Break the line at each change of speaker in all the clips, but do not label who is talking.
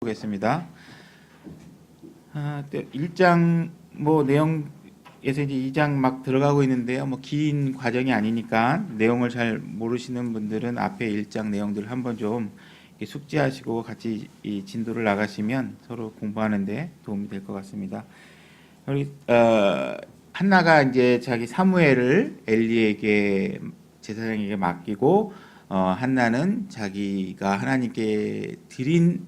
보겠습니다. 1장 내용에서 이제 2장 막 들어가고 있는데요. 긴 과정이 아니니까 내용을 잘 모르시는 분들은 앞에 1장 내용들을 한번 좀 숙지하시고 같이 이 진도를 나가시면 서로 공부하는데 도움이 될 것 같습니다. 우리 한나가 이제 자기 사무엘을 엘리에게 제사장에게 맡기고 한나는 자기가 하나님께 드린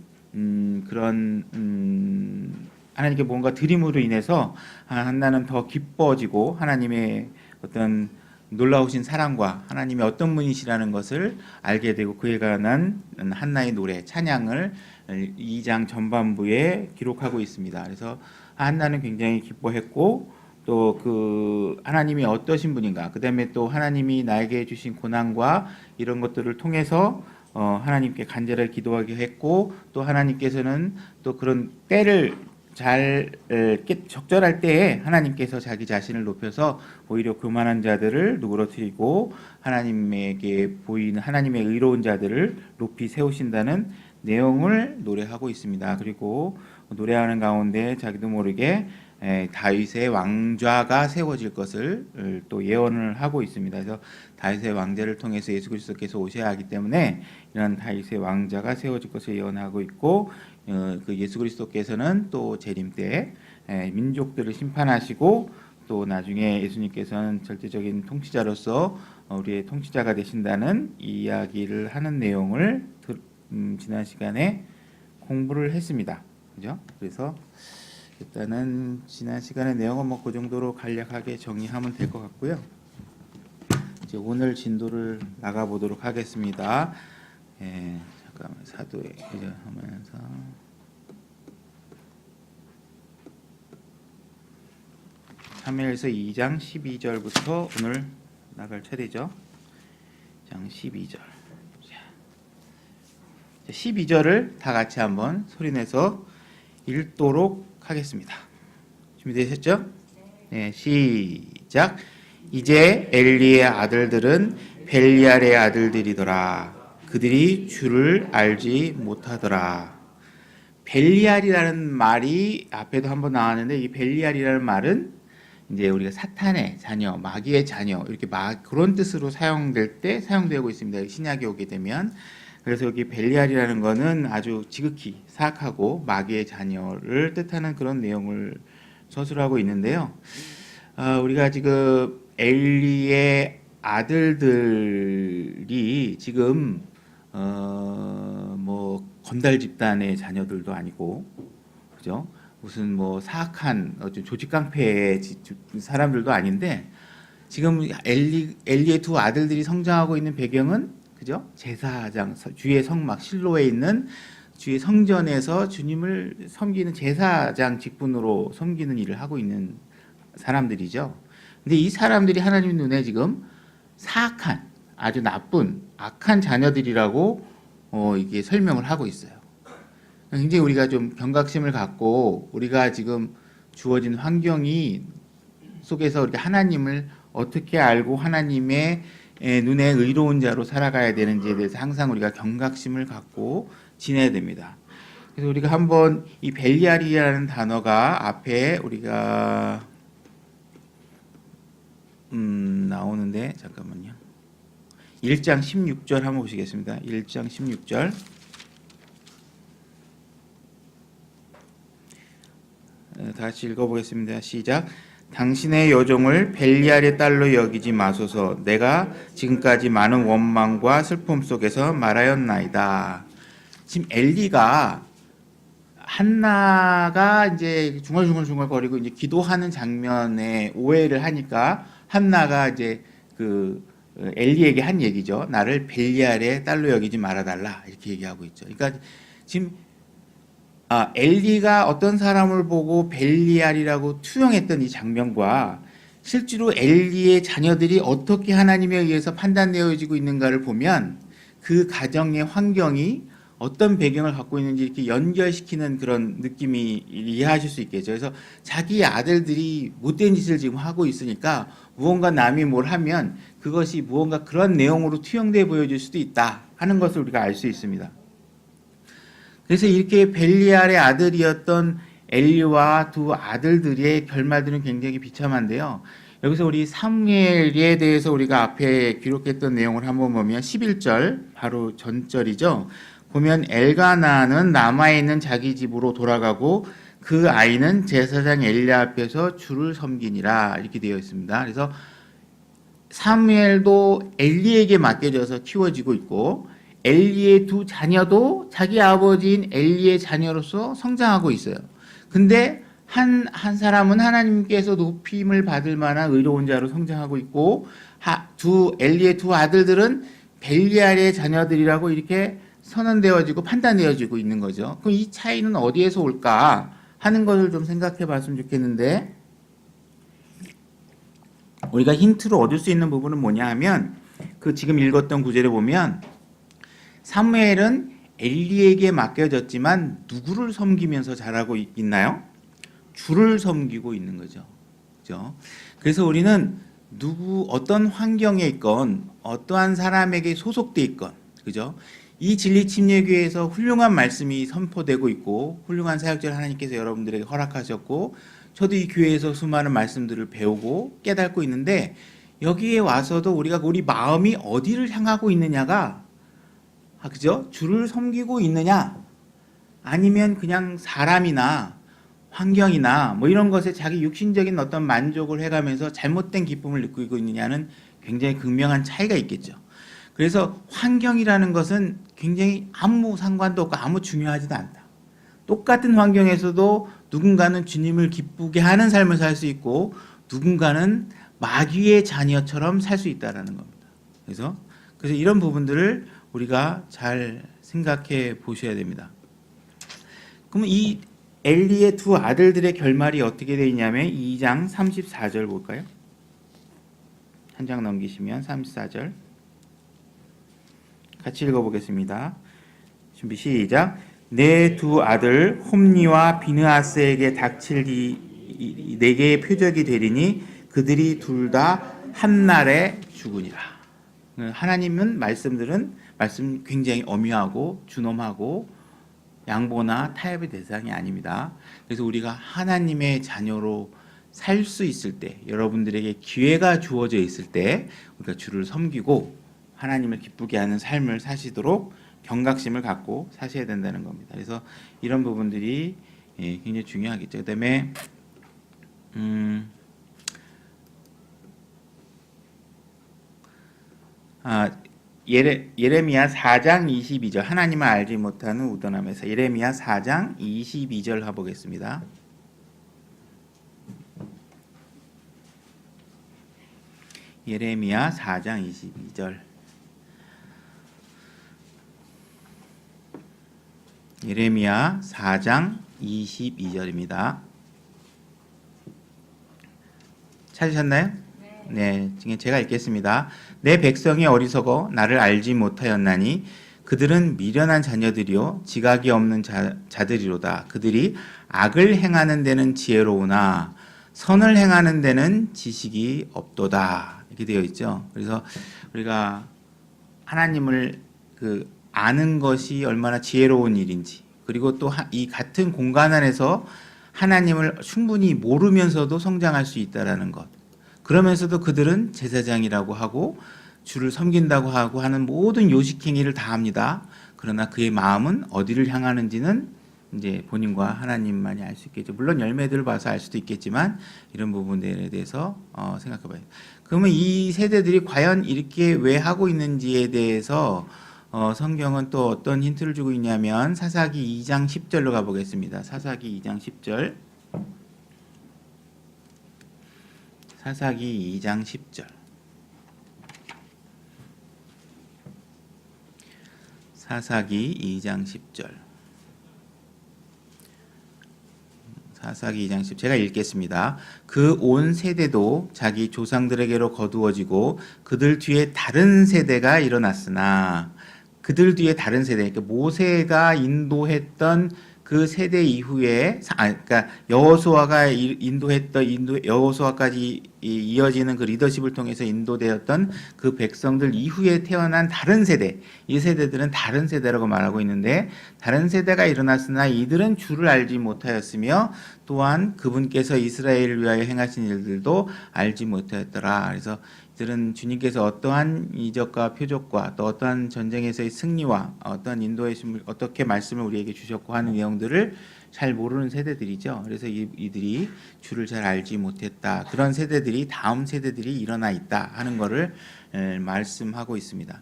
하나님께 뭔가 드림으로 인해서 한나는 더 기뻐지고 하나님의 어떤 놀라우신 사랑과 하나님의 어떤 분이시라는 것을 알게 되고 그에 관한 한나의 노래 찬양을 2장 전반부에 기록하고 있습니다. 그래서 한나는 굉장히 기뻐했고 또 그 하나님이 어떠신 분인가, 그 다음에 또 하나님이 나에게 주신 고난과 이런 것들을 통해서 하나님께 간절하게 기도하게 했고, 또 하나님께서는 또 그런 때를 잘 적절할 때에 하나님께서 자기 자신을 높여서 오히려 교만한 자들을 누그러뜨리고 하나님에게 보이는 하나님의 의로운 자들을 높이 세우신다는 내용을 노래하고 있습니다. 그리고 노래하는 가운데 자기도 모르게 다윗의 왕좌가 세워질 것을 또 예언을 하고 있습니다. 그래서 다윗의 왕자를 통해서 예수 그리스도께서 오셔야 하기 때문에 이런 다윗의 왕자가 세워질 것을 예언하고 있고, 그 예수 그리스도께서는 또 재림 때 민족들을 심판하시고 또 나중에 예수님께서는 절대적인 통치자로서 우리의 통치자가 되신다는 이야기를 하는 내용을 지난 시간에 공부를 했습니다. 그죠? 그래서 일단은 지난 시간의 내용은 그 정도로 간략하게 정리하면 될 것 같고요. 이제 오늘 진도를 나가 보도록 하겠습니다. 잠깐만 사도에 하면서 사무엘서 2장 12절부터 오늘 나갈 차례죠. 장 12절. 12절을 다 같이 한번 소리내서 읽도록 하겠습니다. 준비되셨죠? 네, 시작. 이제 엘리의 아들들은 벨리알의 아들들이더라. 그들이 주를 알지 못하더라. 벨리알이라는 말이 앞에도 한번 나왔는데, 이 벨리알이라는 말은 이제 우리가 사탄의 자녀, 마귀의 자녀, 이렇게 그런 뜻으로 사용될 때 사용되고 있습니다. 신약에 오게 되면. 그래서 여기 벨리알이라는 거는 아주 지극히 사악하고 마귀의 자녀를 뜻하는 그런 내용을 서술하고 있는데요. 우리가 지금 엘리의 아들들이 지금 건달 집단의 자녀들도 아니고, 그죠? 무슨 사악한 조직 깡패의 사람들도 아닌데, 지금 엘리의 두 아들들이 성장하고 있는 배경은, 그죠? 제사장, 주의 성막 실로에 있는 주의 성전에서 주님을 섬기는 제사장 직분으로 섬기는 일을 하고 있는 사람들이죠. 근데 이 사람들이 하나님 눈에 지금 사악한, 아주 나쁜, 악한 자녀들이라고 이게 설명을 하고 있어요. 굉장히 우리가 좀 경각심을 갖고 우리가 지금 주어진 환경이 속에서 우리가 하나님을 어떻게 알고 하나님의 눈에 의로운 자로 살아가야 되는지에 대해서 항상 우리가 경각심을 갖고 지내야 됩니다. 그래서 우리가 한번 이 벨리알이라는 단어가 앞에 우리가 나오는데, 잠깐만요. 1장 16절 한번 보시겠습니다. 1장 16절. 다시 읽어보겠습니다. 시작. 당신의 여종을 벨리알의 딸로 여기지 마소서. 내가 지금까지 많은 원망과 슬픔 속에서 말하였나이다. 지금 엘리가 한나가 이제 중얼중얼거리고 이제 기도하는 장면에 오해를 하니까 한나가 이제 그 엘리에게 한 얘기죠. 나를 벨리알의 딸로 여기지 말아달라, 이렇게 얘기하고 있죠. 그러니까 지금 엘리가 어떤 사람을 보고 벨리알이라고 투영했던 이 장면과 실제로 엘리의 자녀들이 어떻게 하나님에 의해서 판단되어지고 있는가를 보면 그 가정의 환경이 어떤 배경을 갖고 있는지 이렇게 연결시키는 그런 느낌이 이해하실 수 있겠죠. 그래서 자기 아들들이 못된 짓을 지금 하고 있으니까 무언가 남이 뭘 하면 그것이 무언가 그런 내용으로 투영돼 보여질 수도 있다 하는 것을 우리가 알 수 있습니다. 그래서 이렇게 벨리알의 아들이었던 엘리와 두 아들들의 결말들은 굉장히 비참한데요. 여기서 우리 사무엘에 대해서 우리가 앞에 기록했던 내용을 한번 보면 11절 바로 전절이죠. 보면 엘가나는 남아있는 자기 집으로 돌아가고 그 아이는 제사장 엘리 앞에서 주를 섬기니라 이렇게 되어 있습니다. 그래서 사무엘도 엘리에게 맡겨져서 키워지고 있고 엘리의 두 자녀도 자기 아버지인 엘리의 자녀로서 성장하고 있어요. 근데 한 사람은 하나님께서 높임을 받을 만한 의로운 자로 성장하고 있고 엘리의 두 아들들은 벨리알의 자녀들이라고 이렇게 선언되어지고 판단되어지고 있는 거죠. 그럼 이 차이는 어디에서 올까 하는 것을 좀 생각해 봤으면 좋겠는데 우리가 힌트를 얻을 수 있는 부분은 뭐냐 하면 그 지금 읽었던 구절에 보면 사무엘은 엘리에게 맡겨졌지만 누구를 섬기면서 자라고 있나요? 주를 섬기고 있는 거죠. 그죠? 그래서 우리는 어떤 환경에 있건 어떠한 사람에게 소속돼 있건 그죠? 이 진리 침례교회에서 훌륭한 말씀이 선포되고 있고 훌륭한 사역자를 하나님께서 여러분들에게 허락하셨고 저도 이 교회에서 수많은 말씀들을 배우고 깨닫고 있는데 여기에 와서도 우리가 우리 마음이 어디를 향하고 있느냐가 그죠? 주를 섬기고 있느냐 아니면 그냥 사람이나 환경이나 뭐 이런 것에 자기 육신적인 어떤 만족을 해가면서 잘못된 기쁨을 느끼고 있느냐는 굉장히 극명한 차이가 있겠죠. 그래서 환경이라는 것은 굉장히 아무 상관도 없고 아무 중요하지도 않다. 똑같은 환경에서도 누군가는 주님을 기쁘게 하는 삶을 살 수 있고 누군가는 마귀의 자녀처럼 살 수 있다는 겁니다. 그래서 이런 부분들을 우리가 잘 생각해 보셔야 됩니다. 그럼 이 엘리의 두 아들들의 결말이 어떻게 되어 있냐면 2장 34절 볼까요? 한 장 넘기시면 34절 같이 읽어보겠습니다. 준비 시작. 내 두 아들 홈니와 비느하스에게 닥칠 이 네 개의 표적이 되리니 그들이 둘 다 한날에 죽으니라. 하나님은 말씀 굉장히 엄유하고 준엄하고 양보나 타협의 대상이 아닙니다. 그래서 우리가 하나님의 자녀로 살 수 있을 때 여러분들에게 기회가 주어져 있을 때 우리가 주를 섬기고 하나님을 기쁘게 하는 삶을 사시도록 경각심을 갖고 사셔야 된다는 겁니다. 그래서 이런 부분들이 굉장히 중요하겠죠. 그다음에 예레미야 4장 22절 하나님을 알지 못하는 우둔함에서 예레미야 4장 22절 가보겠습니다. 예레미야 4장 22절 예레미야 4장 22절입니다. 찾으셨나요? 네, 지금 제가 읽겠습니다. 내 백성이 어리석어 나를 알지 못하였나니 그들은 미련한 자녀들이요 지각이 없는 자들이로다. 그들이 악을 행하는 데는 지혜로우나 선을 행하는 데는 지식이 없도다. 이렇게 되어 있죠. 그래서 우리가 하나님을 아는 것이 얼마나 지혜로운 일인지 그리고 또 이 같은 공간 안에서 하나님을 충분히 모르면서도 성장할 수 있다라는 것. 그러면서도 그들은 제사장이라고 하고 주를 섬긴다고 하고 하는 모든 요식행위를 다 합니다. 그러나 그의 마음은 어디를 향하는지는 이제 본인과 하나님만이 알 수 있겠죠. 물론 열매들을 봐서 알 수도 있겠지만 이런 부분들에 대해서 생각해봐요. 그러면 이 세대들이 과연 이렇게 왜 하고 있는지에 대해서 성경은 또 어떤 힌트를 주고 있냐면 사사기 2장 10절로 가보겠습니다. 사사기 2장 10절 사사기 2장 10절 사사기 2장 10절 사사기 2장 10절 제가 읽겠습니다. 그 온 세대도 자기 조상들에게로 거두어지고 그들 뒤에 다른 세대가 일어났으나 그들 뒤에 다른 세대, 그러니까 모세가 인도했던 그 세대 이후에 그러니까 여호수아가 인도했던 여호수아까지 이어지는 그 리더십을 통해서 인도되었던 그 백성들 이후에 태어난 다른 세대, 이 세대들은 다른 세대라고 말하고 있는데, 다른 세대가 일어났으나 이들은 주를 알지 못하였으며 또한 그분께서 이스라엘을 위하여 행하신 일들도 알지 못하였더라. 그래서 이들은 주님께서 어떠한 이적과 표적과 또 어떠한 전쟁에서의 승리와 어떠한 인도의 심을 어떻게 말씀을 우리에게 주셨고 하는 내용들을 잘 모르는 세대들이죠. 그래서 이들이 주를 잘 알지 못했다. 그런 세대들이 다음 세대들이 일어나 있다 하는 것을 말씀하고 있습니다.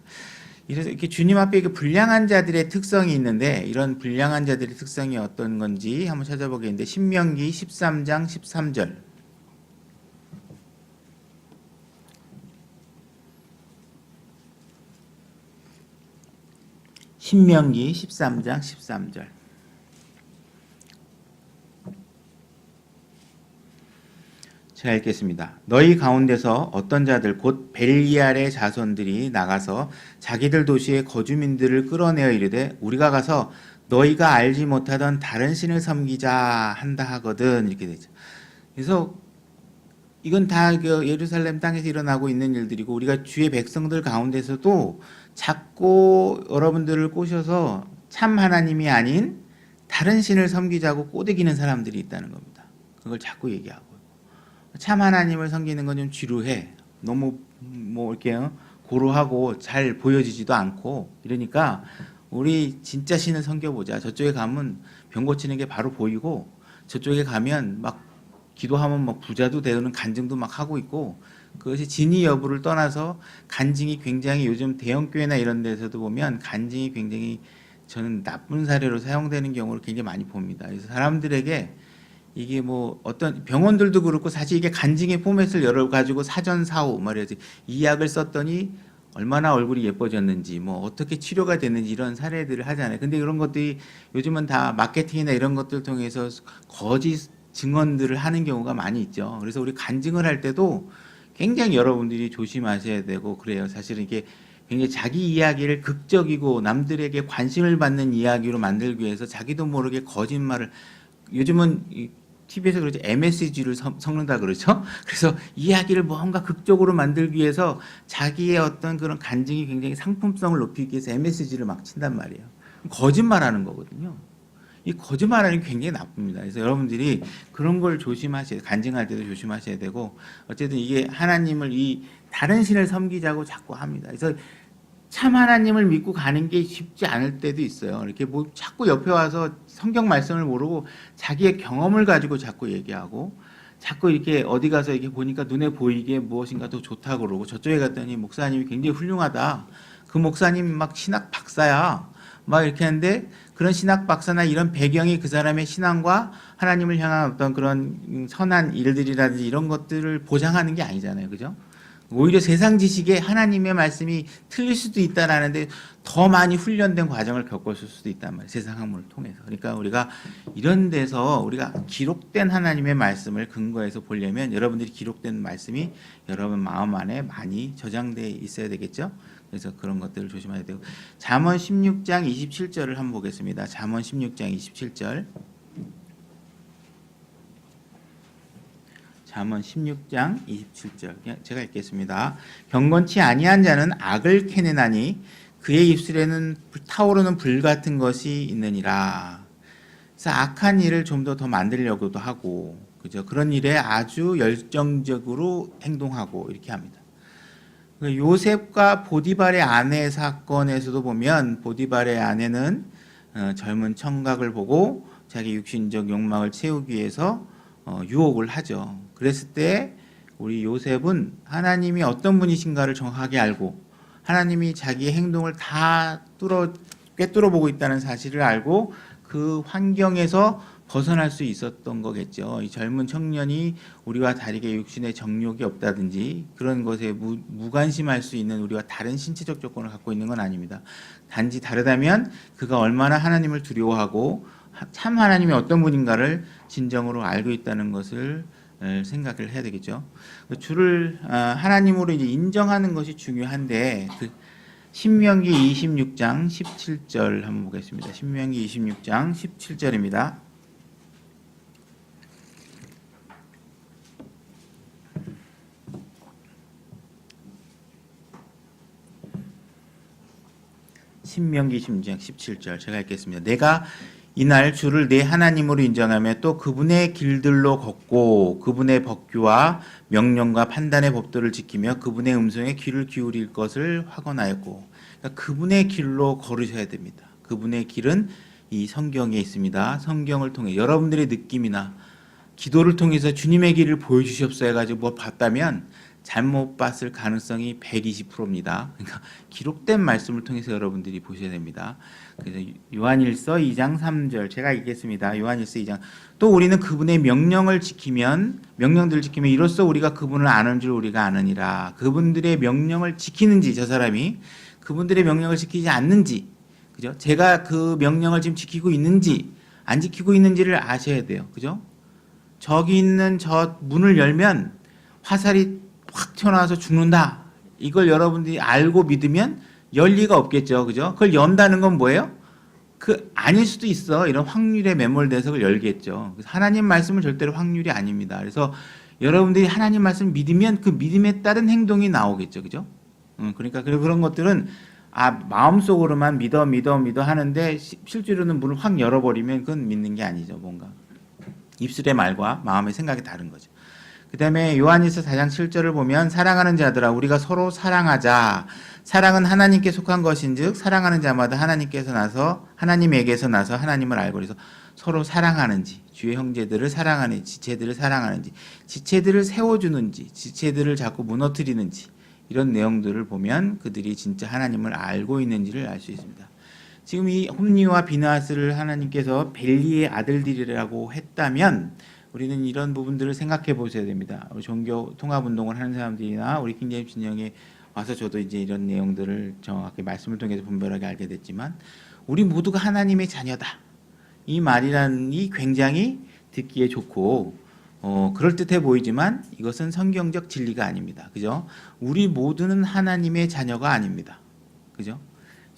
그래서 이렇게 주님 앞에 이렇게 불량한 자들의 특성이 있는데, 이런 불량한 자들의 특성이 어떤 건지 한번 찾아보겠는데, 신명기 13장 13절. 신명기 13장 13절. 제가 읽겠습니다. 너희 가운데서 어떤 자들 곧 벨리알의 자손들이 나가서 자기들 도시의 거주민들을 끌어내어 이르되 우리가 가서 너희가 알지 못하던 다른 신을 섬기자 한다 하거든, 이렇게 되죠. 그래서 이건 다 예루살렘 땅에서 일어나고 있는 일들이고, 우리가 주의 백성들 가운데서도 자꾸 여러분들을 꼬셔서 참 하나님이 아닌 다른 신을 섬기자고 꼬드기는 사람들이 있다는 겁니다. 그걸 자꾸 얘기하고, 참 하나님을 섬기는 건 좀 지루해, 너무 뭐 이렇게 고루하고 잘 보여지지도 않고 이러니까 우리 진짜 신을 섬겨보자. 저쪽에 가면 병 고치는 게 바로 보이고, 저쪽에 가면 막 기도하면 막 부자도 되는 간증도 막 하고 있고, 그것이 진위 여부를 떠나서 간증이 굉장히, 요즘 대형교회나 이런 데서도 보면 간증이 굉장히 저는 나쁜 사례로 사용되는 경우를 굉장히 많이 봅니다. 그래서 사람들에게 이게 뭐 어떤 병원들도 그렇고 사실 이게 간증의 포맷을 열어가지고 사전사후 말이야지, 이 약을 썼더니 얼마나 얼굴이 예뻐졌는지, 뭐 어떻게 치료가 됐는지 이런 사례들을 하잖아요. 근데 이런 것들이 요즘은 다 마케팅이나 이런 것들 통해서 거짓 증언들을 하는 경우가 많이 있죠. 그래서 우리 간증을 할 때도 굉장히 여러분들이 조심하셔야 되고 그래요. 사실은 이게 굉장히 자기 이야기를 극적이고 남들에게 관심을 받는 이야기로 만들기 위해서 자기도 모르게 거짓말을, 요즘은 TV에서 그러죠. MSG를 섞는다 그러죠. 그래서 이야기를 뭔가 극적으로 만들기 위해서 자기의 어떤 그런 간증이 굉장히 상품성을 높이기 위해서 MSG를 막 친단 말이에요. 거짓말하는 거거든요. 이 거짓말하는 게 굉장히 나쁩니다. 그래서 여러분들이 그런 걸 조심하셔야, 간증할 때도 조심하셔야 되고, 어쨌든 이게 하나님을 이 다른 신을 섬기자고 자꾸 합니다. 그래서 참 하나님을 믿고 가는 게 쉽지 않을 때도 있어요. 이렇게 뭐 자꾸 옆에 와서 성경 말씀을 모르고 자기의 경험을 가지고 자꾸 얘기하고, 자꾸 이렇게 어디 가서 이렇게 보니까 눈에 보이게 무엇인가 더 좋다고 그러고, 저쪽에 갔더니 목사님이 굉장히 훌륭하다, 그 목사님 막 신학 박사야, 막 이렇게 하는데, 그런 신학 박사나 이런 배경이 그 사람의 신앙과 하나님을 향한 어떤 그런 선한 일들이라든지 이런 것들을 보장하는 게 아니잖아요. 그죠? 오히려 세상 지식에 하나님의 말씀이 틀릴 수도 있다라는데 더 많이 훈련된 과정을 겪었을 수도 있단 말이에요. 세상 학문을 통해서. 그러니까 우리가 이런 데서 우리가 기록된 하나님의 말씀을 근거해서 보려면 여러분들이 기록된 말씀이 여러분 마음 안에 많이 저장되어 있어야 되겠죠. 그래서 그런 것들을 조심해야 되고, 잠언 16장 27절을 한번 보겠습니다. 잠언 16장 27절. 잠언 16장 27절 제가 읽겠습니다. 경건치 아니한 자는 악을 캐내나니 그의 입술에는 타오르는 불 같은 것이 있느니라. 그래서 악한 일을 좀 더 만들려고도 하고, 그죠? 그런 일에 아주 열정적으로 행동하고 이렇게 합니다. 요셉과 보디발의 아내 사건에서도 보면 보디발의 아내는 젊은 청각을 보고 자기 육신적 욕망을 채우기 위해서 유혹을 하죠. 그랬을 때 우리 요셉은 하나님이 어떤 분이신가를 정확하게 알고, 하나님이 자기의 행동을 다 꿰뚫어 보고 있다는 사실을 알고 그 환경에서 벗어날 수 있었던 거겠죠. 이 젊은 청년이 우리와 다르게 육신의 정욕이 없다든지 그런 것에 무관심할 수 있는 우리와 다른 신체적 조건을 갖고 있는 건 아닙니다. 단지 다르다면 그가 얼마나 하나님을 두려워하고 참 하나님이 어떤 분인가를 진정으로 알고 있다는 것을 생각을 해야 되겠죠. 주를 하나님으로 이제 인정하는 것이 중요한데, 신명기 26장 17절 한번 보겠습니다. 신명기 26장 17절입니다. 신명기 26장 17절 제가 읽겠습니다. 내가 이날 주를 내 하나님으로 인정하며 또 그분의 길들로 걷고 그분의 법규와 명령과 판단의 법도를 지키며 그분의 음성에 귀를 기울일 것을 확언하였고, 그러니까 그분의 길로 걸으셔야 됩니다. 그분의 길은 이 성경에 있습니다. 성경을 통해 여러분들의 느낌이나 기도를 통해서 주님의 길을 보여주시옵소서 해가지고 뭐 봤다면 잘못 봤을 가능성이 120%입니다. 그러니까 기록된 말씀을 통해서 여러분들이 보셔야 됩니다. 그래서 요한일서 2장 3절 제가 읽겠습니다. 요한일서 2장 또 우리는 그분의 명령들을 지키면 이로써 우리가 그분을 아는 줄 우리가 아느니라. 그분들의 명령을 지키는지 저 사람이 그분들의 명령을 지키지 않는지, 그죠? 제가 그 명령을 지금 지키고 있는지 안 지키고 있는지를 아셔야 돼요. 그죠? 저기 있는 저 문을 열면 화살이 확 튀어나와서 죽는다. 이걸 여러분들이 알고 믿으면 열 리가 없겠죠. 그죠? 그걸 연다는 건 뭐예요? 아닐 수도 있어. 이런 확률에 매몰돼서 그걸 열겠죠. 하나님 말씀은 절대로 확률이 아닙니다. 그래서 여러분들이 하나님 말씀을 믿으면 그 믿음에 따른 행동이 나오겠죠. 그죠? 그러니까 그런 것들은 마음속으로만 믿어 하는데 실제로는 문을 확 열어버리면 그건 믿는 게 아니죠. 뭔가. 입술의 말과 마음의 생각이 다른 거죠. 그 다음에 요한일서 4장 7절을 보면 사랑하는 자들아 우리가 서로 사랑하자. 사랑은 하나님께 속한 것인즉 사랑하는 자마다 하나님에게서 나서 하나님을 알고, 그래서 서로 사랑하는지, 주의 형제들을 사랑하는지, 지체들을 사랑하는지, 지체들을 세워주는지, 지체들을 자꾸 무너뜨리는지, 이런 내용들을 보면 그들이 진짜 하나님을 알고 있는지를 알 수 있습니다. 지금 이 홈리와 비느하스를 하나님께서 벨리의 아들들이라고 했다면 우리는 이런 부분들을 생각해 보셔야 됩니다. 우리 종교 통합운동을 하는 사람들이나 우리 킹제임스 진영에 와서 저도 이제 이런 내용들을 정확하게 말씀을 통해서 분별하게 알게 됐지만 우리 모두가 하나님의 자녀다. 이 말이란이 굉장히 듣기에 좋고 그럴듯해 보이지만 이것은 성경적 진리가 아닙니다. 그죠? 우리 모두는 하나님의 자녀가 아닙니다. 그죠?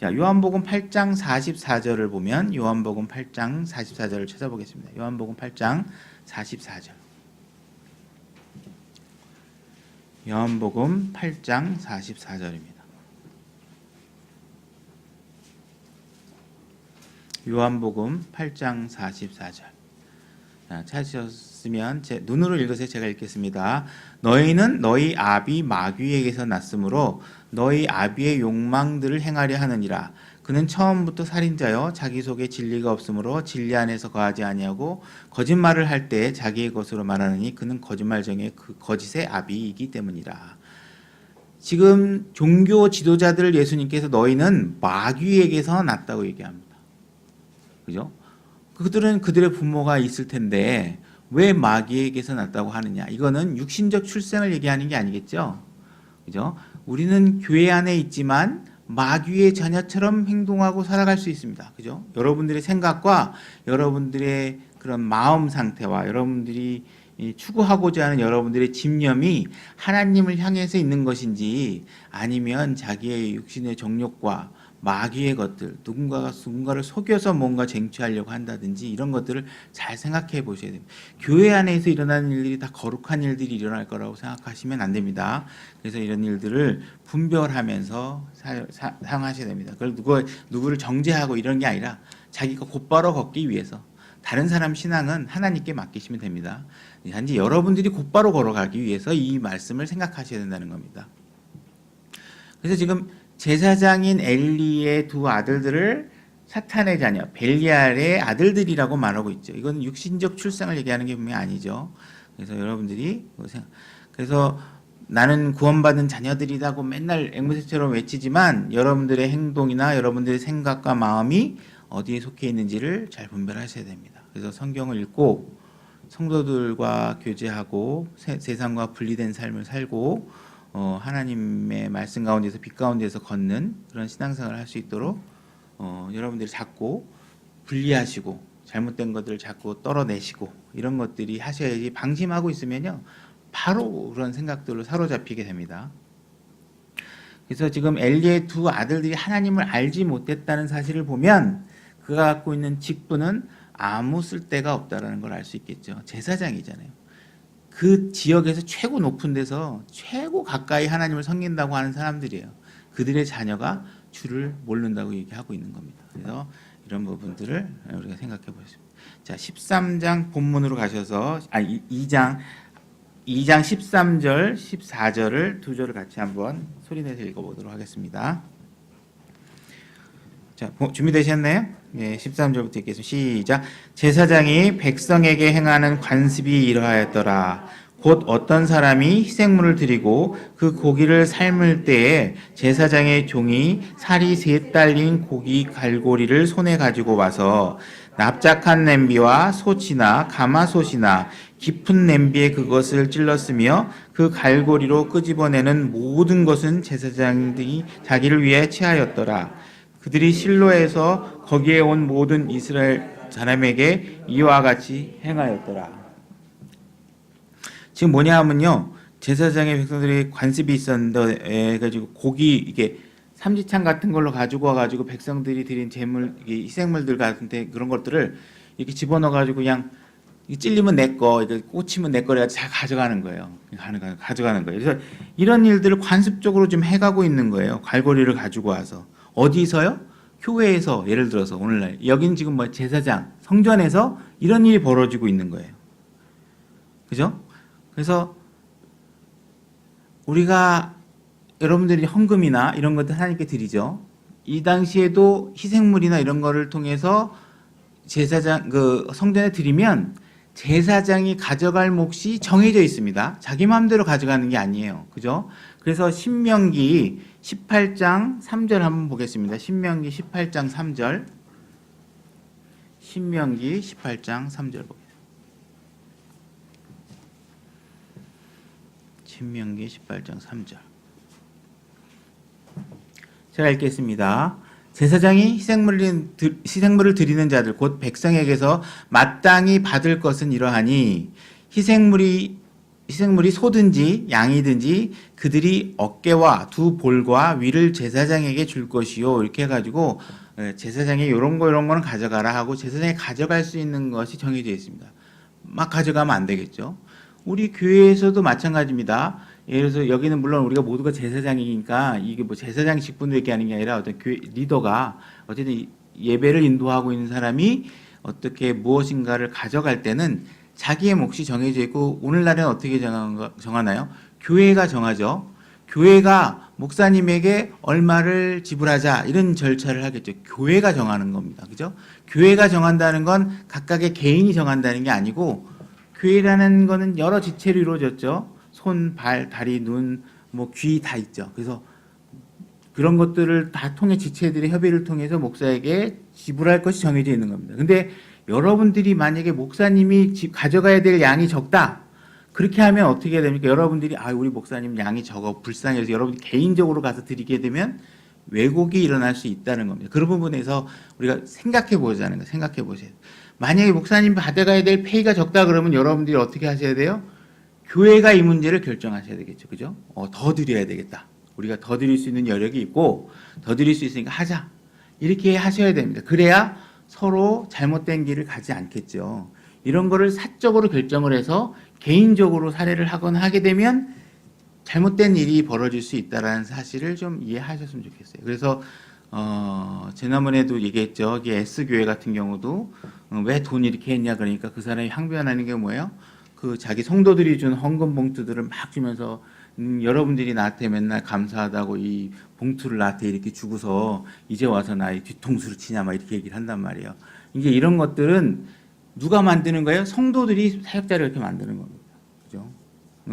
자, 요한복음 8장 44절을 보면 요한복음 8장 44절을 찾아보겠습니다. 요한복음 8장 44절. 요한복음 8장 44절입니다. 요한복음 8장 44절. 찾으셨으면 제 눈으로 읽으세요. 제가 읽겠습니다. 너희는 너희 아비 마귀에게서 났으므로 너희 아비의 욕망들을 행하려 하느니라. 그는 처음부터 살인자여 자기 속에 진리가 없으므로 진리 안에서 거하지 아니하고 거짓말을 할 때 자기의 것으로 말하느니 그는 거짓말쟁이의 그 거짓의 아비이기 때문이라. 지금 종교 지도자들 예수님께서 너희는 마귀에게서 났다고 얘기합니다. 그죠? 그들은 그들의 부모가 있을 텐데 왜 마귀에게서 났다고 하느냐? 이거는 육신적 출생을 얘기하는 게 아니겠죠? 그죠? 우리는 교회 안에 있지만 마귀의 자녀처럼 행동하고 살아갈 수 있습니다. 그죠? 여러분들의 생각과 여러분들의 그런 마음 상태와 여러분들이 추구하고자 하는 여러분들의 집념이 하나님을 향해서 있는 것인지 아니면 자기의 육신의 정욕과 마귀의 것들, 누군가를 속여서 뭔가 쟁취하려고 한다든지 이런 것들을 잘 생각해 보셔야 됩니다. 교회 안에서 일어나는 일들이 다 거룩한 일들이 일어날 거라고 생각하시면 안 됩니다. 그래서 이런 일들을 분별하면서 사용하셔야 됩니다. 그걸 누구를 정죄하고 이런 게 아니라 자기가 곧바로 걷기 위해서 다른 사람 신앙은 하나님께 맡기시면 됩니다. 단지 여러분들이 곧바로 걸어가기 위해서 이 말씀을 생각하셔야 된다는 겁니다. 그래서 지금 제사장인 엘리의 두 아들들을 사탄의 자녀 벨리알의 아들들이라고 말하고 있죠. 이건 육신적 출생을 얘기하는 게 분명히 아니죠. 그래서 여러분들이 그래서 나는 구원받은 자녀들이라고 맨날 앵무새처럼 외치지만 여러분들의 행동이나 여러분들의 생각과 마음이 어디에 속해 있는지를 잘 분별하셔야 됩니다. 그래서 성경을 읽고 성도들과 교제하고 세상과 분리된 삶을 살고 하나님의 말씀 가운데서 빛 가운데서 걷는 그런 신앙생활을 할 수 있도록 여러분들이 자꾸 분리하시고 잘못된 것들을 자꾸 떨어내시고 이런 것들이 하셔야지, 방심하고 있으면요 바로 그런 생각들로 사로잡히게 됩니다. 그래서 지금 엘리의 두 아들들이 하나님을 알지 못했다는 사실을 보면 그가 갖고 있는 직분은 아무 쓸데가 없다라는 걸 알 수 있겠죠. 제사장이잖아요. 그 지역에서 최고 높은 데서 최고 가까이 하나님을 섬긴다고 하는 사람들이에요. 그들의 자녀가 주를 모른다고 얘기하고 있는 겁니다. 그래서 이런 부분들을 우리가 생각해 보겠습니다. 자, 13장 본문으로 가셔서 2장 13절, 14절을 두 절을 같이 한번 소리내서 읽어보도록 하겠습니다. 자, 준비되셨나요? 네, 13절부터 읽겠습니다. 시작. 제사장이 백성에게 행하는 관습이 이러하였더라. 곧 어떤 사람이 희생물을 드리고 그 고기를 삶을 때에 제사장의 종이 살이 3 달린 고기 갈고리를 손에 가지고 와서 납작한 냄비와 솥이나 가마솥이나 깊은 냄비에 그것을 찔렀으며 그 갈고리로 끄집어내는 모든 것은 제사장들이 자기를 위해 취하였더라. 그들이 실로에서 거기에 온 모든 이스라엘 사람에게 이와 같이 행하였더라. 지금 뭐냐 하면요, 제사장의 백성들이 관습이 있었는데 가지고 고기 이게 삼지창 같은 걸로 가지고 와가지고 백성들이 드린 제물, 희생물들 같은데 그런 것들을 이렇게 집어넣어가지고 그냥 찔리면 내 거, 이거 꽂히면 내 거래 다 가져가는 거예요. 가져가는 거예요. 그래서 이런 일들을 관습적으로 좀 해가고 있는 거예요. 갈고리를 가지고 와서. 어디서요? 교회에서, 예를 들어서 오늘날 여긴 지금 뭐 제사장, 성전에서 이런 일이 벌어지고 있는 거예요. 그죠? 그래서 우리가 여러분들이 헌금이나 이런 것들 하나님께 드리죠. 이 당시에도 희생물이나 이런 거를 통해서 제사장 그 성전에 드리면 제사장이 가져갈 몫이 정해져 있습니다. 자기 마음대로 가져가는 게 아니에요. 그죠? 그래서 신명기 18장 3절 한번 보겠습니다. 신명기 18장 3절. 신명기 18장 3절 보겠습니다. 신명기 18장 3절. 제가 읽겠습니다. 제사장이 희생물을 드리는 자들 곧 백성에게서 마땅히 받을 것은 이러하니 희생물이 소든지 양이든지 그들이 어깨와 두 볼과 위를 제사장에게 줄 것이요. 이렇게 해가지고 제사장이 이런 거는 가져가라 하고 제사장이 가져갈 수 있는 것이 정해져 있습니다. 막 가져가면 안 되겠죠. 우리 교회에서도 마찬가지입니다. 예를 들어서 여기는 물론 우리가 모두가 제사장이니까 이게 뭐 제사장 직분도 얘기하는 게 아니라 어떤 교회 리더가 어쨌든 예배를 인도하고 있는 사람이 어떻게 무엇인가를 가져갈 때는 자기의 몫이 정해져 있고 오늘날에는 어떻게 정하나요? 교회가 정하죠. 교회가 목사님에게 얼마를 지불하자 이런 절차를 하겠죠. 교회가 정하는 겁니다. 그죠? 교회가 정한다는 건 각각의 개인이 정한다는 게 아니고 교회라는 거는 여러 지체로 이루어졌죠. 손, 발, 다리, 눈, 뭐 귀 다 있죠. 그래서 그런 것들을 다 통해 지체들의 협의를 통해서 목사에게 지불할 것이 정해져 있는 겁니다. 근데 여러분들이 만약에 목사님이 가져가야 될 양이 적다. 그렇게 하면 어떻게 해야 됩니까? 여러분들이 우리 목사님 양이 적어 불쌍해서 여러분이 개인적으로 가서 드리게 되면 왜곡이 일어날 수 있다는 겁니다. 그런 부분에서 우리가 생각해 보자는 거예요. 생각해 보세요. 만약에 목사님 받아가야 될 페이가 적다 그러면 여러분들이 어떻게 하셔야 돼요? 교회가 이 문제를 결정하셔야 되겠죠. 그죠? 더 드려야 되겠다. 우리가 더 드릴 수 있는 여력이 있고 더 드릴 수 있으니까 하자. 이렇게 하셔야 됩니다. 그래야 서로 잘못된 길을 가지 않겠죠. 이런 거를 사적으로 결정을 해서 개인적으로 사례를 하거나 하게 되면 잘못된 일이 벌어질 수 있다는 사실을 좀 이해하셨으면 좋겠어요. 그래서 지난번에도 얘기했죠. 이게 S교회 같은 경우도 왜 돈 이렇게 했냐 그러니까 그 사람이 항변하는 게 뭐예요? 그 자기 성도들이 준 헌금 봉투들을 막 주면서 여러분들이 나한테 맨날 감사하다고 이 봉투를 나한테 이렇게 주고서 이제 와서 나의 뒤통수를 치냐 막 이렇게 얘기를 한단 말이에요. 이제 이런 것들은 누가 만드는 거예요? 성도들이 사역자를 이렇게 만드는 겁니다. 그죠?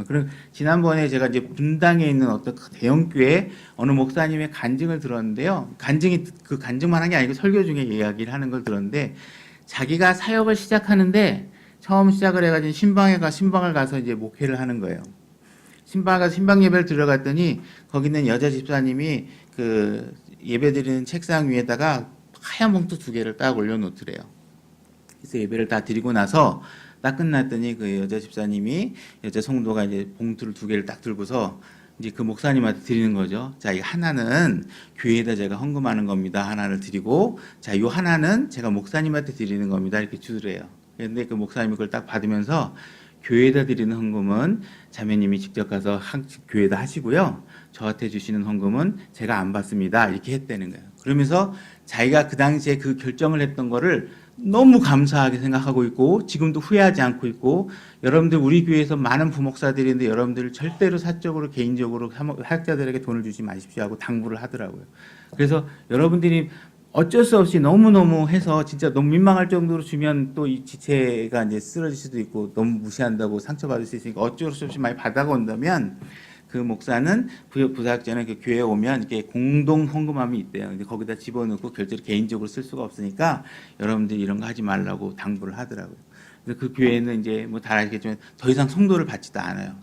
그럼 지난번에 제가 이제 분당에 있는 어떤 대형교회 어느 목사님의 간증을 들었는데요. 그 간증만 한 게 아니고 설교 중에 이야기를 하는 걸 들었는데 자기가 사역을 시작하는데 처음 시작을 해가지고 신방을 가서 이제 목회를 하는 거예요. 신방 예배를 들어갔더니 거기 있는 여자 집사님이 그 예배드리는 책상 위에다가 하얀 봉투 2개를 딱 올려놓더래요. 그래서 예배를 다 드리고 나서 딱 끝났더니 그 여자 집사님이 여자 성도가 이제 봉투를 2개를 딱 들고서 이제 그 목사님한테 드리는 거죠. 자, 이 하나는 교회에다 제가 헌금하는 겁니다. 하나를 드리고, 자, 요 하나는 제가 목사님한테 드리는 겁니다. 이렇게 주더래요. 근데 그 목사님이 그걸 딱 받으면서 교회에다 드리는 헌금은 자매님이 직접 가서 교회에다 하시고요. 저한테 주시는 헌금은 제가 안 받습니다. 이렇게 했다는 거예요. 그러면서 자기가 그 당시에 그 결정을 했던 거를 너무 감사하게 생각하고 있고 지금도 후회하지 않고 있고, 여러분들 우리 교회에서 많은 부목사들이 있는데 여러분들 절대로 사적으로 개인적으로 사역자들에게 돈을 주지 마십시오 하고 당부를 하더라고요. 그래서 여러분들이 어쩔 수 없이 너무너무 해서 진짜 너무 민망할 정도로 주면 또 이 지체가 이제 쓰러질 수도 있고 너무 무시한다고 상처받을 수 있으니까 어쩔 수 없이 많이 받아온다면 그 목사는 부사역자는 그 교회에 오면 이렇게 공동 헌금함이 있대요. 근데 거기다 집어넣고 결제를 개인적으로 쓸 수가 없으니까 여러분들이 이런 거 하지 말라고 당부를 하더라고요. 그래서 그 교회는 이제 뭐 다 알겠지만 더 이상 성도를 받지도 않아요.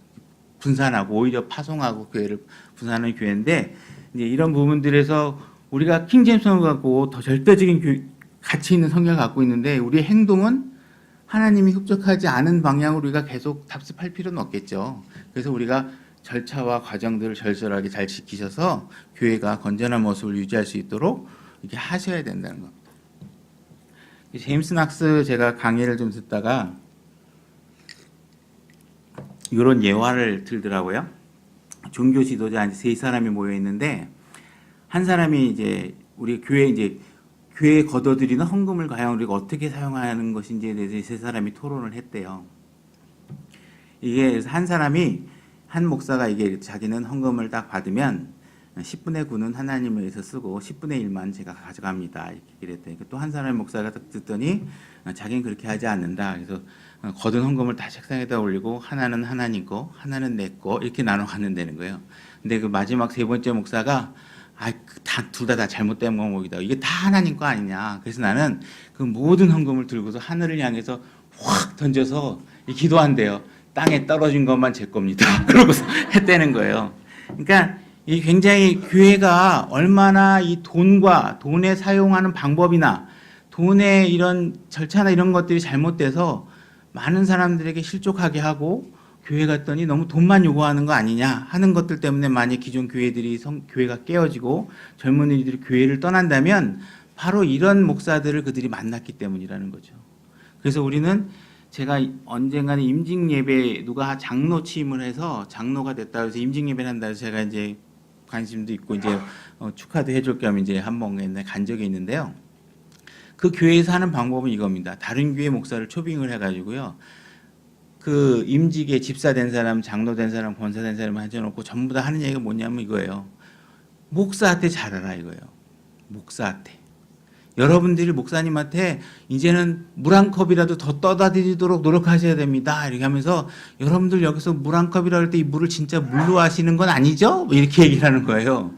분산하고 오히려 파송하고 교회를 분산하는 교회인데, 이제 이런 부분들에서 우리가 킹제임스 성경을 갖고 더 절대적인 가치 있는 성경을 갖고 있는데 우리의 행동은 하나님이 흡족하지 않은 방향으로 우리가 계속 답습할 필요는 없겠죠. 그래서 우리가 절차와 과정들을 절절하게 잘 지키셔서 교회가 건전한 모습을 유지할 수 있도록 이렇게 하셔야 된다는 겁니다. 제임스 낙스 제가 강의를 좀 듣다가 이런 예화를 들더라고요. 종교 지도자 세 사람이 모여 있는데 한 사람이 이제 우리 교회에 걷어들이는 헌금을 과연 우리가 어떻게 사용하는 것인지에 대해서 세 사람이 토론을 했대요. 이게 한 사람이 한 목사가 이게 자기는 헌금을 딱 받으면 10분의 9는 하나님을 위해서 쓰고 10분의 1만 제가 가져갑니다. 이렇게 얘기를 했대요. 또 한 사람의 목사가 딱 듣더니 자기는 그렇게 하지 않는다. 그래서 거둔 헌금을 다 책상에다 올리고 하나는 하나님 거, 하나는 내 거 이렇게 나눠 갖는다는 거예요. 근데 그 마지막 세 번째 목사가 둘 다 잘못된 방법이다. 이게 다 하나님 거 아니냐. 그래서 나는 그 모든 헌금을 들고서 하늘을 향해서 확 던져서 기도한대요. 땅에 떨어진 것만 제 겁니다. 그러고서 했다는 거예요. 그러니까 이 굉장히 교회가 얼마나 이 돈에 사용하는 방법이나 돈의 이런 절차나 이런 것들이 잘못돼서 많은 사람들에게 실족하게 하고 교회 갔더니 너무 돈만 요구하는 거 아니냐 하는 것들 때문에 만약 기존 교회가 깨어지고 젊은이들이 교회를 떠난다면 바로 이런 목사들을 그들이 만났기 때문이라는 거죠. 그래서 우리는 제가 언젠가는 임직 예배 누가 장로 취임을 해서 장로가 됐다 해서 임직 예배를 한다 해서 제가 이제 관심도 있고 이제 축하도 해줄 겸 이제 한번 옛날에 간 적이 있는데요. 그 교회에서 하는 방법은 이겁니다. 다른 교회 목사를 초빙을 해가지고요. 그 임직에 집사 된 사람, 장로 된 사람, 권사 된 사람을 앉혀놓고 전부 다 하는 얘기가 뭐냐면 이거예요. 목사한테 잘하라 이거예요. 목사한테. 여러분들이 목사님한테 이제는 물 한 컵이라도 더 떠다 드리도록 노력하셔야 됩니다. 이렇게 하면서 여러분들 여기서 물 한 컵이라 할 때 이 물을 진짜 물로 하시는 건 아니죠? 이렇게 얘기를 하는 거예요.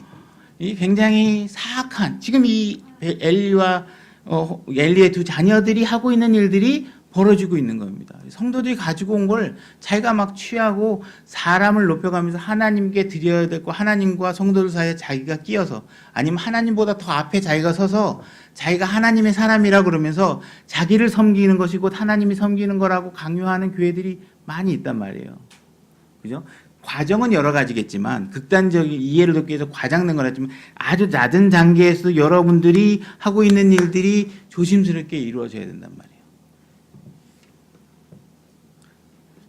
이 굉장히 사악한, 지금 이 엘리의 두 자녀들이 하고 있는 일들이 벌어지고 있는 겁니다. 성도들이 가지고 온 걸 자기가 막 취하고 사람을 높여가면서 하나님께 드려야 되고 하나님과 성도들 사이에 자기가 끼어서 아니면 하나님보다 더 앞에 자기가 서서 자기가 하나님의 사람이라 그러면서 자기를 섬기는 것이 곧 하나님이 섬기는 거라고 강요하는 교회들이 많이 있단 말이에요. 그죠? 과정은 여러 가지겠지만 극단적인 이해를 돕기 위해서 과장된 거라지만 아주 낮은 단계에서 여러분들이 하고 있는 일들이 조심스럽게 이루어져야 된단 말이에요.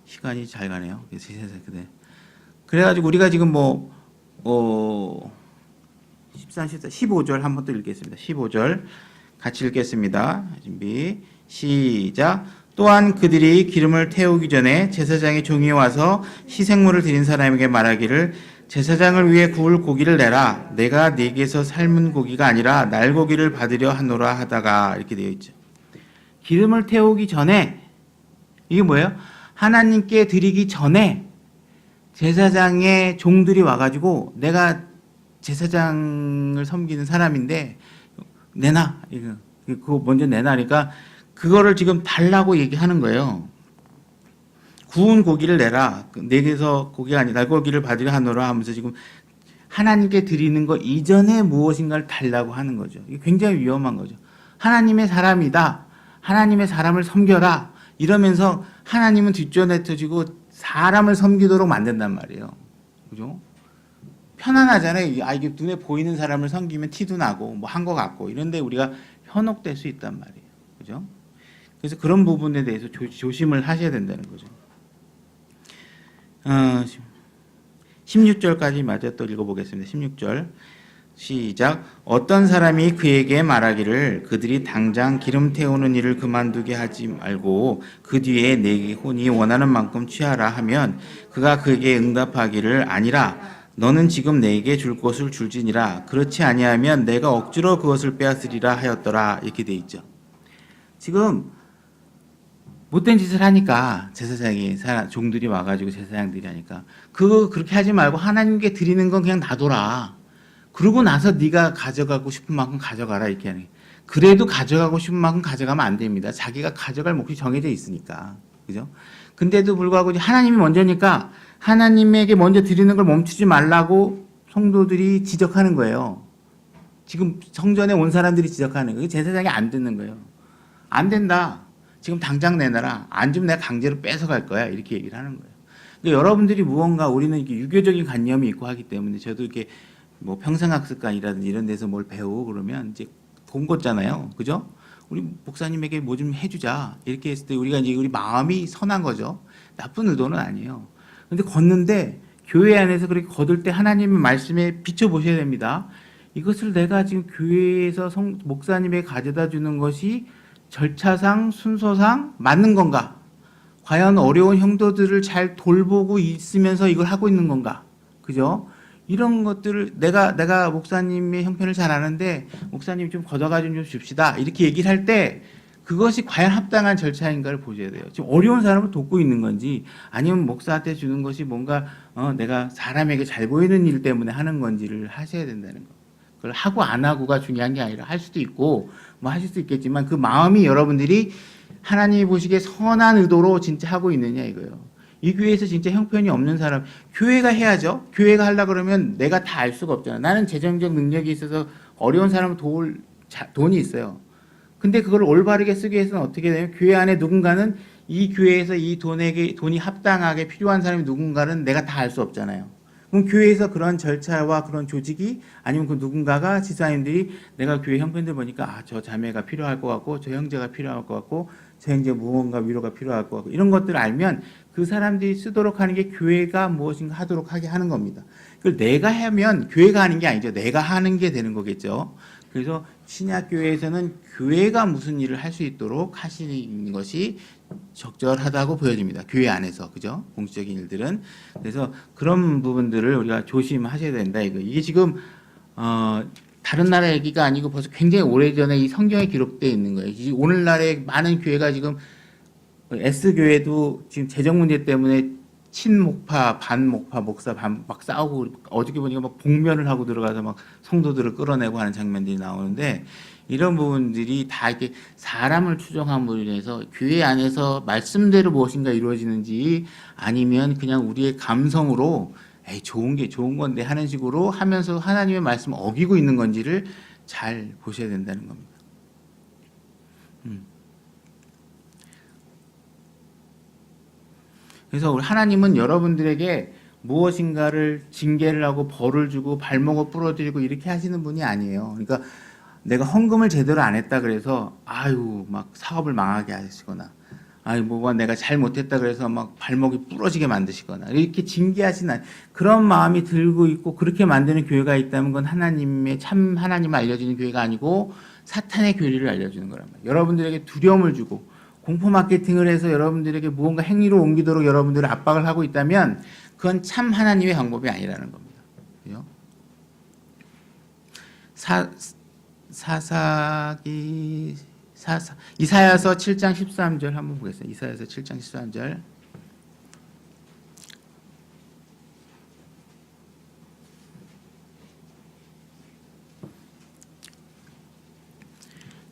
시간이 잘 가네요. 그래가지고 우리가 지금 13, 14, 15절 한번 또 읽겠습니다. 15절 같이 읽겠습니다. 준비 시작. 또한 그들이 기름을 태우기 전에 제사장의 종이 와서 희생물을 드린 사람에게 말하기를 제사장을 위해 구울 고기를 내라. 내가 네게서 삶은 고기가 아니라 날고기를 받으려 하노라 하다가 이렇게 되어 있죠. 기름을 태우기 전에 이게 뭐예요? 하나님께 드리기 전에 제사장의 종들이 와가지고 내가 제사장을 섬기는 사람인데 내놔. 그거 먼저 내놔니까 그거를 지금 달라고 얘기하는 거예요. 구운 고기를 내라. 내게서 고기가 아니라 날고기를 받으려 하노라 하면서 지금 하나님께 드리는 거 이전에 무엇인가를 달라고 하는 거죠. 이게 굉장히 위험한 거죠. 하나님의 사람이다. 하나님의 사람을 섬겨라. 이러면서 하나님은 뒷전에 터지고 사람을 섬기도록 만든단 말이에요. 그죠? 편안하잖아요. 아, 이게 눈에 보이는 사람을 섬기면 티도 나고 뭐 한 것 같고 이런데 우리가 현혹될 수 있단 말이에요. 그죠? 그래서 그런 부분에 대해서 조심을 하셔야 된다는 거죠. 16절까지 마저 또 읽어보겠습니다. 16절 시작. 어떤 사람이 그에게 말하기를 그들이 당장 기름 태우는 일을 그만두게 하지 말고 그 뒤에 내 혼이 원하는 만큼 취하라 하면 그가 그에게 응답하기를 아니라 너는 지금 내게 줄 것을 줄지니라 그렇지 아니하면 내가 억지로 그것을 빼앗으리라 하였더라. 이렇게 돼 있죠. 지금 못된 짓을 하니까 제사장이 종들이 와가지고 제사장들이 하니까 그렇게 하지 말고 하나님께 드리는 건 그냥 놔둬라. 그러고 나서 네가 가져가고 싶은 만큼 가져가라 이렇게 하는. 그래도 가져가고 싶은 만큼 가져가면 안 됩니다. 자기가 가져갈 몫이 정해져 있으니까. 그죠? 근데도 불구하고 하나님이 먼저니까 하나님에게 먼저 드리는 걸 멈추지 말라고 성도들이 지적하는 거예요. 지금 성전에 온 사람들이 지적하는 거예요. 제사장이 안 듣는 거예요. 안 된다. 지금 당장 내놔라. 안 주면 내가 강제로 뺏어갈 거야. 이렇게 얘기를 하는 거예요. 그러니까 여러분들이 무언가 우리는 이렇게 유교적인 관념이 있고 하기 때문에 저도 이렇게 뭐 평생학습관이라든지 이런 데서 뭘 배우고 그러면 이제 돈 걷잖아요. 그죠? 우리 목사님에게 뭐 좀 해주자. 이렇게 했을 때 우리가 이제 우리 마음이 선한 거죠. 나쁜 의도는 아니에요. 근데 걷는데 교회 안에서 그렇게 거둘 때 하나님의 말씀에 비춰보셔야 됩니다. 이것을 내가 지금 교회에서 목사님에게 가져다 주는 것이 절차상 순서상 맞는 건가? 과연 어려운 형도들을 잘 돌보고 있으면서 이걸 하고 있는 건가? 그죠? 이런 것들을 내가 목사님의 형편을 잘 아는데 목사님 좀 걷어가 좀 줍시다. 이렇게 얘기를 할 때 그것이 과연 합당한 절차인가를 보셔야 돼요. 지금 어려운 사람을 돕고 있는 건지 아니면 목사한테 주는 것이 뭔가 내가 사람에게 잘 보이는 일 때문에 하는 건지를 하셔야 된다는 거. 그걸 하고 안 하고가 중요한 게 아니라 할 수도 있고 뭐 하실 수 있겠지만 그 마음이 여러분들이 하나님이 보시기에 선한 의도로 진짜 하고 있느냐 이거예요. 이 교회에서 진짜 형편이 없는 사람, 교회가 해야죠. 교회가 하려고 그러면 내가 다 알 수가 없잖아. 나는 재정적 능력이 있어서 어려운 사람을 도울 돈이 있어요. 근데 그걸 올바르게 쓰기 위해서는 어떻게 되냐면 교회 안에 누군가는 이 교회에서 이 돈이 합당하게 필요한 사람이 누군가는 내가 다 알 수 없잖아요. 그럼 교회에서 그런 절차와 그런 조직이 아니면 그 누군가가 지사님들이 내가 교회 형편들 보니까 저 자매가 필요할 것 같고 저 형제가 필요할 것 같고 저 형제 무언가 위로가 필요할 것 같고 이런 것들을 알면 그 사람들이 쓰도록 하는 게 교회가 무엇인가 하도록 하게 하는 겁니다. 그걸 내가 하면 교회가 하는 게 아니죠. 내가 하는 게 되는 거겠죠. 그래서 신약교회에서는 교회가 무슨 일을 할 수 있도록 하시는 것이 적절하다고 보여집니다. 교회 안에서. 그죠? 공식적인 일들은. 그래서 그런 부분들을 우리가 조심하셔야 된다. 이게 지금, 다른 나라 얘기가 아니고 벌써 굉장히 오래전에 이 성경에 기록되어 있는 거예요. 오늘날의 많은 교회가 지금 S교회도 지금 재정 문제 때문에 친목파, 반목파, 목사 막 싸우고 어저께 보니까 막 복면을 하고 들어가서 막 성도들을 끌어내고 하는 장면들이 나오는데 이런 부분들이 다 이렇게 사람을 추종함으로 인해서 교회 안에서 말씀대로 무엇인가 이루어지는지 아니면 그냥 우리의 감성으로 에이 좋은 게 좋은 건데 하는 식으로 하면서 하나님의 말씀을 어기고 있는 건지를 잘 보셔야 된다는 겁니다. 그래서 우리 하나님은 여러분들에게 무엇인가를 징계를 하고 벌을 주고 발목을 부러뜨리고 이렇게 하시는 분이 아니에요. 그러니까 내가 헌금을 제대로 안 했다 그래서 막 사업을 망하게 하시거나 뭐가 내가 잘못했다 그래서 막 발목이 부러지게 만드시거나 이렇게 징계하시는 그런 마음이 들고 있고 그렇게 만드는 교회가 있다면 그건 참 하나님을 알려주는 교회가 아니고 사탄의 교리를 알려주는 거란 말이에요. 여러분들에게 두려움을 주고 공포 마케팅을 해서 여러분들에게 무언가 행위로 옮기도록 여러분들을 압박을 하고 있다면 그건 참 하나님의 방법이 아니라는 겁니다. 그죠? 이사야서 7장 13절 한번 보겠습니다. 이사야서 7장 13절.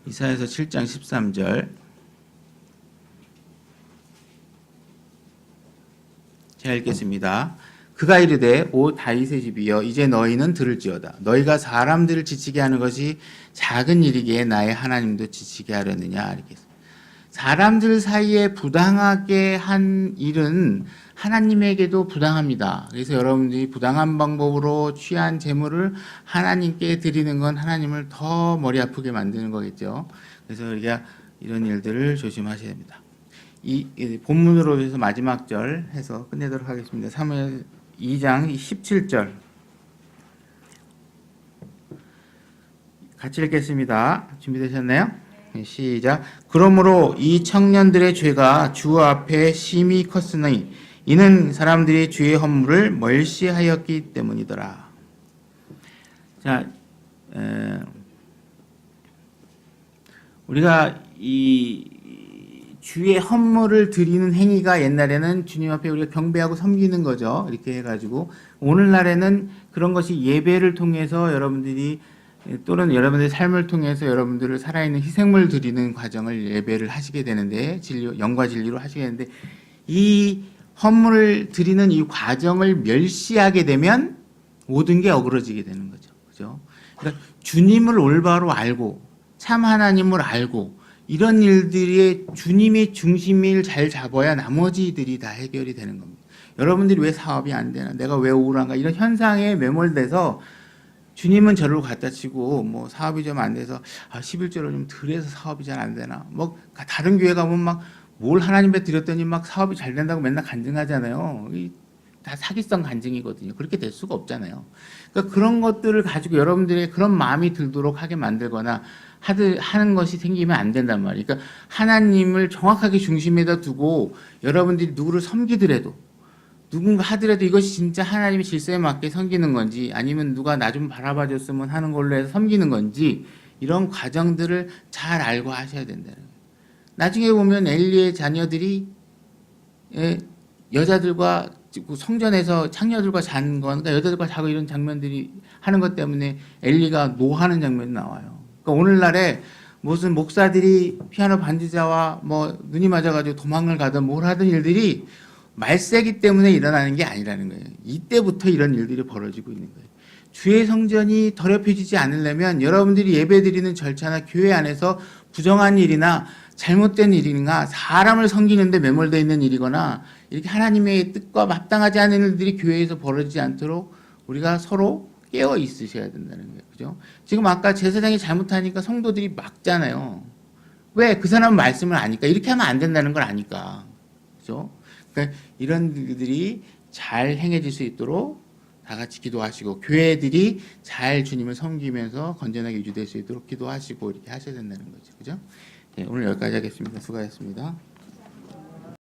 이사야서 7장 13절. 제가 읽겠습니다. 그가 이르되 오 다윗의 집이여 이제 너희는 들을지어다. 너희가 사람들을 지치게 하는 것이 작은 일이기에 나의 하나님도 지치게 하려느냐. 이렇게. 사람들 사이에 부당하게 한 일은 하나님에게도 부당합니다. 그래서 여러분들이 부당한 방법으로 취한 재물을 하나님께 드리는 건 하나님을 더 머리 아프게 만드는 거겠죠. 그래서 우리가 이런 일들을 조심하셔야 됩니다. 이 본문으로 해서 마지막 절 해서 끝내도록 하겠습니다. 사무엘 2장 17절 같이 읽겠습니다. 준비되셨나요? 시작. 그러므로 이 청년들의 죄가 주 앞에 심히 컸으니 이는 사람들이 주의 헌물을 멸시하였기 때문이더라. 자, 우리가 이 주의 헌물을 드리는 행위가 옛날에는 주님 앞에 우리가 경배하고 섬기는 거죠. 이렇게 해가지고 오늘날에는 그런 것이 예배를 통해서 여러분들이 또는 여러분들의 삶을 통해서 여러분들을 살아있는 희생물 드리는 과정을 예배를 하시게 되는데 영과 진리로 하시게 되는데 이 헌물을 드리는 이 과정을 멸시하게 되면 모든 게 어그러지게 되는 거죠. 그죠? 그러니까 주님을 올바로 알고 참 하나님을 알고 이런 일들이 주님의 중심을 잘 잡아야 나머지들이 다 해결이 되는 겁니다. 여러분들이 왜 사업이 안 되나? 내가 왜 우울한가? 이런 현상에 매몰돼서 주님은 저를 갖다 치고 뭐 사업이 좀 안 돼서 11조를 좀 덜해서 사업이 잘 안 되나? 뭐 다른 교회 가면 막 뭘 하나님께 드렸더니 막 사업이 잘 된다고 맨날 간증하잖아요. 다 사기성 간증이거든요. 그렇게 될 수가 없잖아요. 그러니까 그런 것들을 가지고 여러분들의 그런 마음이 들도록 하게 만들거나 하는 것이 생기면 안 된단 말이에요. 그러니까 하나님을 정확하게 중심에다 두고 여러분들이 누구를 섬기더라도 누군가 하더라도 이것이 진짜 하나님의 질서에 맞게 섬기는 건지 아니면 누가 나 좀 바라봐 줬으면 하는 걸로 해서 섬기는 건지 이런 과정들을 잘 알고 하셔야 된다는 거예요. 나중에 보면 엘리의 자녀들이 여자들과 성전에서 창녀들과 잔 건, 그러니까 여자들과 자고 이런 장면들이 하는 것 때문에 엘리가 노하는 장면이 나와요. 그러니까 오늘날에 무슨 목사들이 피아노 반주자와 뭐 눈이 맞아가지고 도망을 가든 뭘 하던 일들이 말세기 때문에 일어나는 게 아니라는 거예요. 이때부터 이런 일들이 벌어지고 있는 거예요. 주의 성전이 더럽혀지지 않으려면 여러분들이 예배드리는 절차나 교회 안에서 부정한 일이나 잘못된 일이나 사람을 섬기는데 매몰되어 있는 일이거나 이렇게 하나님의 뜻과 마땅하지 않은 일들이 교회에서 벌어지지 않도록 우리가 서로 깨어 있으셔야 된다는 거예요. 그죠? 지금 아까 제사장이 잘못하니까 성도들이 막잖아요. 왜? 그 사람은 말씀을 아니까. 이렇게 하면 안 된다는 걸 아니까. 그죠? 그러니까 이런 일들이 잘 행해질 수 있도록 다 같이 기도하시고 교회들이 잘 주님을 섬기면서 건전하게 유지될 수 있도록 기도하시고 이렇게 하셔야 된다는 거죠. 그죠? 네, 오늘 여기까지 하겠습니다. 수고하셨습니다.